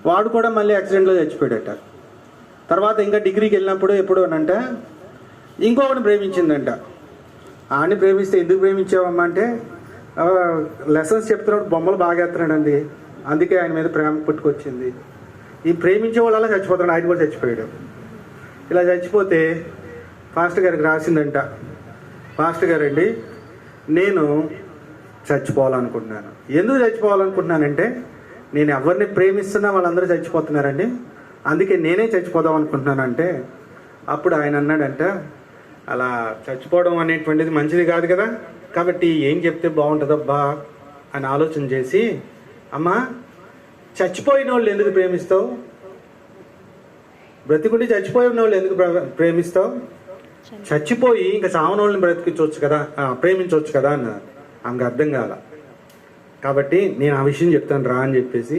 వాడు కూడా మళ్ళీ యాక్సిడెంట్లో చచ్చిపోయాడట. తర్వాత ఇంకా డిగ్రీకి వెళ్ళినప్పుడు ఎప్పుడు అంటే ఇంకొకటి ప్రేమించిందంట. ఆడిని ప్రేమిస్తే ఎందుకు ప్రేమించావమ్మా అంటే లెసన్స్ చెప్తున్నాడు, బొమ్మలు బాగా వేస్తున్నాడండి, అందుకే ఆయన మీద ప్రేమ పుట్టుకొచ్చింది. ఈ ప్రేమించే వాళ్ళు అలా చచ్చిపోతున్నాడు, ఆయన కూడా చచ్చిపోయాడు. ఇలా చచ్చిపోతే పాస్టర్ గారికి రాసిందంట, పాస్టర్ గారండి నేను చచ్చిపోవాలనుకుంటున్నాను. ఎందుకు చచ్చిపోవాలనుకుంటున్నానంటే నేను ఎవరిని ప్రేమిస్తున్నా వాళ్ళందరూ చచ్చిపోతున్నారండి, అందుకే నేనే చచ్చిపోదాం అనుకుంటున్నానంటే అప్పుడు ఆయన అన్నాడంట, అలా చచ్చిపోవడం అనేటువంటిది మంచిది కాదు కదా, కాబట్టి ఏం చెప్తే బాగుంటుందబ్బా అని ఆలోచన చేసి, అమ్మా చచ్చిపోయిన వాళ్ళు ఎందుకు ప్రేమిస్తావు, బ్రతికుండి చచ్చిపోయిన వాళ్ళు ఎందుకు ప్రేమిస్తావు, చచ్చిపోయి ఇంకా చావన వాళ్ళని బ్రతికించవచ్చు కదా, ప్రేమించవచ్చు కదా అన్నారు. ఆమెకు అర్థం కాల. కాబట్టి నేను ఆ విషయం చెప్తాను రా అని చెప్పేసి